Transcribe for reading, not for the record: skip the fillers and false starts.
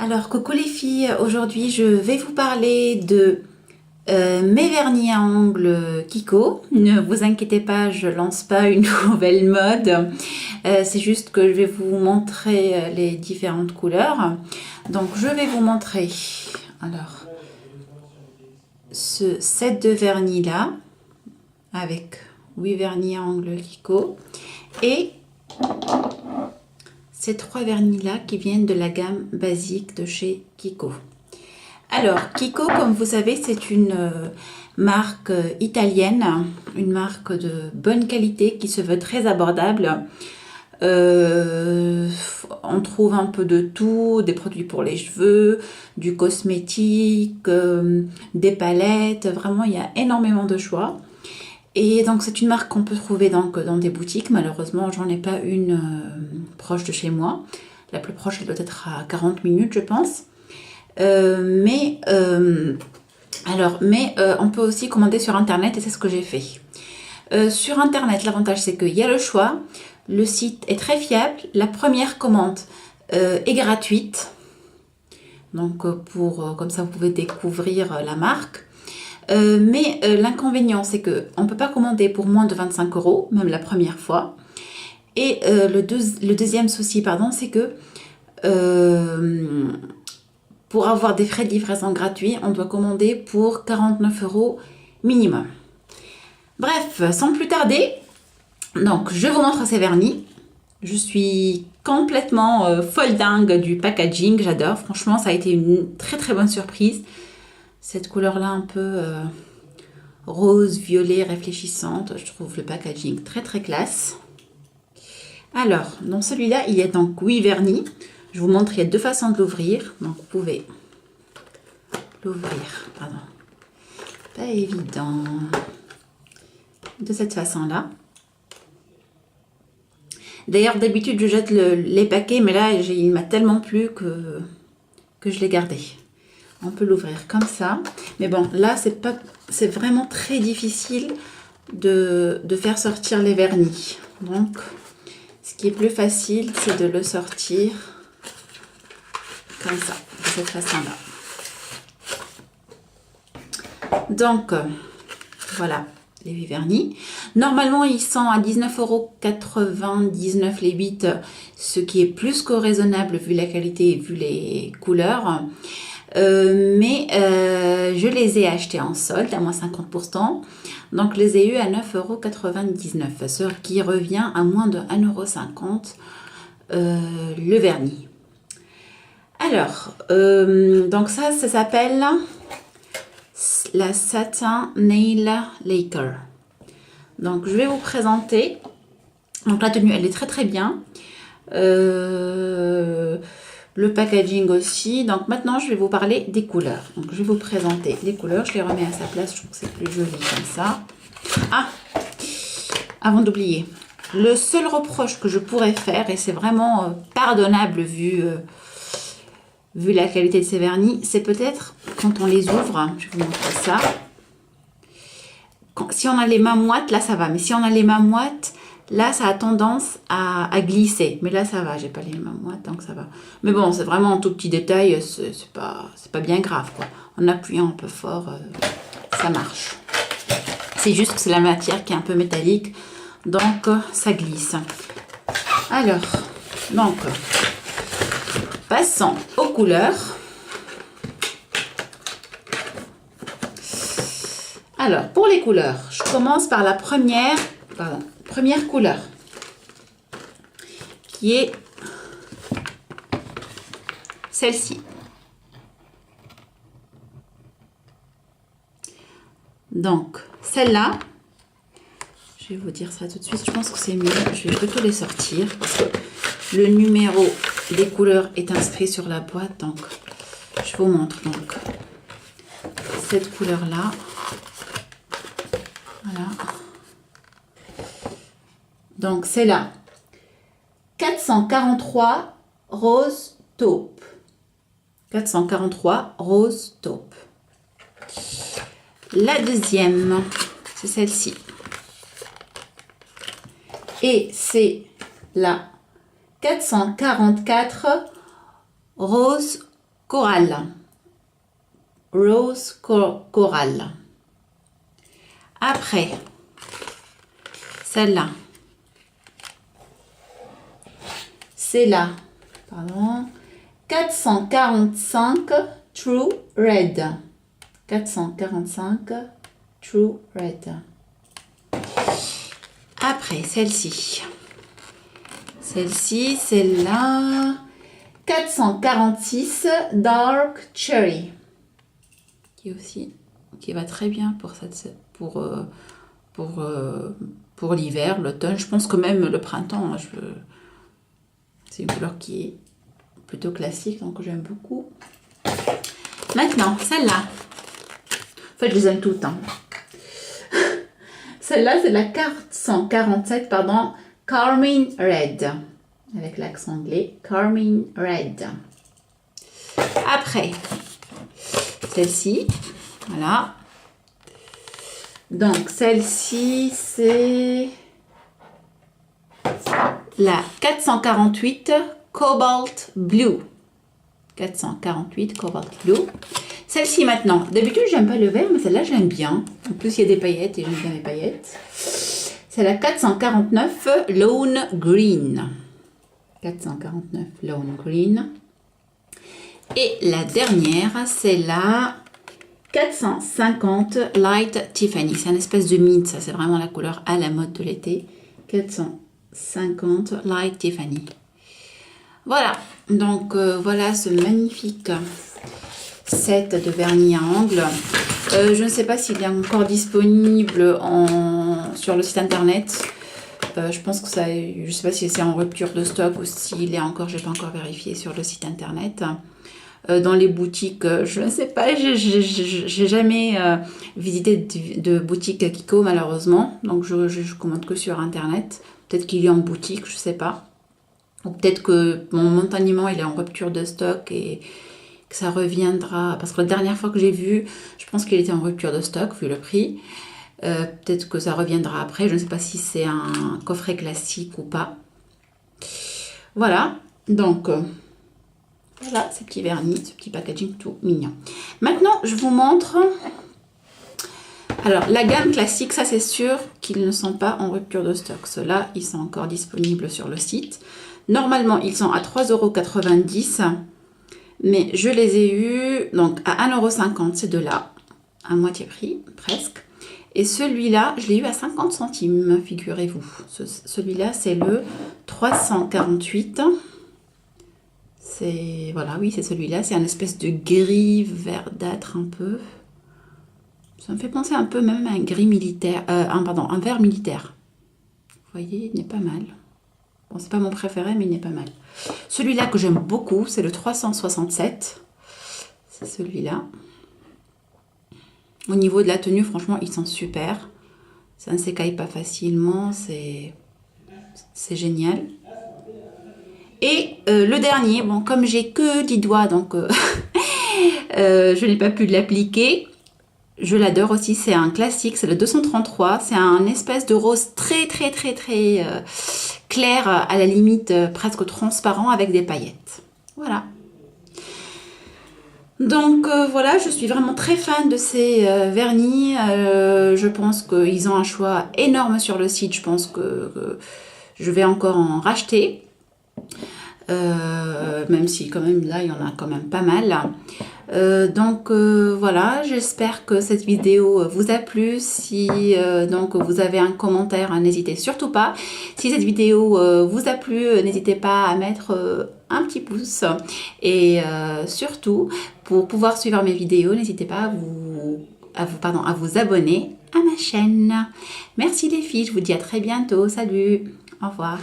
Alors, coucou les filles, aujourd'hui je vais vous parler de mes vernis à ongles Kiko. Ne vous inquiétez pas, je lance pas une nouvelle mode. C'est juste que je vais vous montrer les différentes couleurs. Donc, je vais vous montrer alors ce set de vernis là avec 8 vernis à ongles Kiko et ces 3 vernis là qui viennent de la gamme basique de chez Kiko. Alors, Kiko, comme vous savez, c'est une marque italienne, une marque de bonne qualité qui se veut très abordable. On trouve un peu de tout, des produits pour les cheveux, du cosmétique, des palettes, vraiment il y a énormément de choix. Et donc c'est une marque qu'on peut trouver donc dans des boutiques. Malheureusement, j'en ai pas une proche de chez moi. La plus proche, elle doit être à 40 minutes, je pense. Mais on peut aussi commander sur internet et c'est ce que j'ai fait. Sur internet, l'avantage c'est qu'il y a le choix, le site est très fiable, la première commande est gratuite, donc comme ça vous pouvez découvrir la marque. Mais l'inconvénient c'est que on peut pas commander pour moins de 25 €, même la première fois. Et le deuxième souci, pardon, c'est que pour avoir des frais de livraison gratuits, on doit commander pour 49 € minimum. Bref, sans plus tarder, donc je vous montre ces vernis. Je suis complètement folle dingue du packaging, j'adore. Franchement, ça a été une très très bonne surprise. Cette couleur-là un peu rose, violet, réfléchissante. Je trouve le packaging très très classe. Alors, dans celui-là, il y a donc 8 vernis. Je vous montre, il y a deux façons de l'ouvrir. Donc, vous pouvez l'ouvrir, pardon. Pas évident. De cette façon-là. D'ailleurs, d'habitude, je jette les paquets, mais là, il m'a tellement plu que je l'ai gardé. On peut l'ouvrir comme ça. Mais bon, là, c'est vraiment très difficile de faire sortir les vernis. Donc, ce qui est plus facile, c'est de le sortir comme ça, de cette façon-là. Donc, voilà les 8 vernis. Normalement, ils sont à 19,99 € les 8, ce qui est plus que raisonnable vu la qualité et vu les couleurs. Mais je les ai achetés en solde à moins 50%. Donc, je les ai eu à 9,99 €, ce qui revient à moins de 1,50 € le vernis. Alors, donc ça s'appelle la Satin Nail Lacquer. Donc, je vais vous présenter. Donc, la tenue, elle est très très bien. Le packaging aussi. Donc, maintenant, je vais vous parler des couleurs. Donc, je vais vous présenter les couleurs. Je les remets à sa place. Je trouve que c'est plus joli comme ça. Ah, avant d'oublier, le seul reproche que je pourrais faire, et c'est vraiment pardonnable vu la qualité de ces vernis, c'est peut-être quand on les ouvre, je vais vous montrer ça. Si on a les mains moites, là ça va. Mais si on a les mains moites, là ça a tendance à glisser. Mais là ça va, j'ai pas les mains moites, donc ça va. Mais bon, c'est vraiment un tout petit détail, c'est pas bien grave, quoi. En appuyant un peu fort, ça marche. C'est juste que c'est la matière qui est un peu métallique, donc ça glisse. Alors, donc, passons aux couleurs. Alors, pour les couleurs, je commence par la première couleur, qui est celle-ci. Donc, celle-là, je vais vous dire ça tout de suite, je pense que c'est mieux, je vais plutôt les sortir, parce que le numéro des couleurs est inscrit sur la boîte, donc je vous montre donc cette couleur-là. Voilà. Donc, c'est là. 443 rose taupe. 443 rose taupe. La deuxième, c'est celle-ci. Et c'est la 444 rose Coral. Rose Coral. Après, celle-là. C'est là. Pardon. 445 True Red. 445 True Red. Après, celle-ci. Celle-ci, celle-là. 446 Dark Cherry. Qui va très bien pour l'hiver, l'automne. Je pense que même le printemps, hein, c'est une couleur qui est plutôt classique, donc j'aime beaucoup. Maintenant, celle-là. En fait, je les aime toutes. Hein. Celle-là, c'est la 447, pardon, Carmine Red. Avec l'accent anglais, Carmine Red. Après, celle-ci, voilà. Donc, celle-ci, c'est la 448 Cobalt Blue. 448 Cobalt Blue. Celle-ci maintenant, d'habitude, j'aime pas le vert, mais celle-là, j'aime bien. En plus, il y a des paillettes et j'aime bien les paillettes. C'est la 449 Lone Green. 449 Lone Green. Et la dernière, c'est la 450 Light Tiffany. C'est une espèce de mint, ça c'est vraiment la couleur à la mode de l'été. 450 Light Tiffany. Voilà, donc voilà ce magnifique set de vernis à ongles. Je ne sais pas s'il est encore disponible sur le site internet. Je pense que ça, je ne sais pas si c'est en rupture de stock ou s'il est encore, je n'ai pas encore vérifié sur le site internet. Dans les boutiques, je ne sais pas, j'ai jamais visité de boutique Kiko malheureusement, donc je commande que sur internet. Peut-être qu'il est en boutique, je ne sais pas. Ou peut-être que momentanément il est en rupture de stock et que ça reviendra. Parce que la dernière fois que j'ai vu, je pense qu'il était en rupture de stock vu le prix. Peut-être que ça reviendra après. Je ne sais pas si c'est un coffret classique ou pas. Voilà. Donc, voilà ces petits vernis, ce petit packaging tout mignon. Maintenant, je vous montre... Alors, la gamme classique, ça c'est sûr qu'ils ne sont pas en rupture de stock. Ceux-là, ils sont encore disponibles sur le site. Normalement, ils sont à 3,90 €. Mais je les ai eus donc à 1,50 €, ces deux-là. À moitié prix, presque. Et celui-là, je l'ai eu à 50 centimes, figurez-vous. Celui-là, c'est le 348. C'est, voilà, oui, c'est celui-là. C'est un espèce de gris verdâtre un peu. Ça me fait penser un peu même à un gris militaire, un vert militaire. Vous voyez, il n'est pas mal. Bon, c'est pas mon préféré, mais il n'est pas mal. Celui-là que j'aime beaucoup, c'est le 367. C'est celui-là. Au niveau de la tenue, franchement, ils sont super. Ça ne s'écaille pas facilement. C'est génial. Et le dernier, bon, comme j'ai que 10 doigts, donc je n'ai pas pu l'appliquer. Je l'adore aussi. C'est un classique. C'est le 233. C'est un espèce de rose très clair, à la limite presque transparent avec des paillettes. Voilà. Donc voilà, je suis vraiment très fan de ces vernis. Je pense qu'ils ont un choix énorme sur le site. Je pense que je vais encore en racheter. Même si quand même là, il y en a quand même pas mal. Donc voilà, j'espère que cette vidéo vous a plu. Si donc vous avez un commentaire, n'hésitez surtout pas. Si cette vidéo vous a plu, n'hésitez pas à mettre un petit pouce. Et surtout, pour pouvoir suivre mes vidéos, n'hésitez pas à vous abonner à ma chaîne. Merci les filles, je vous dis à très bientôt. Salut, au revoir.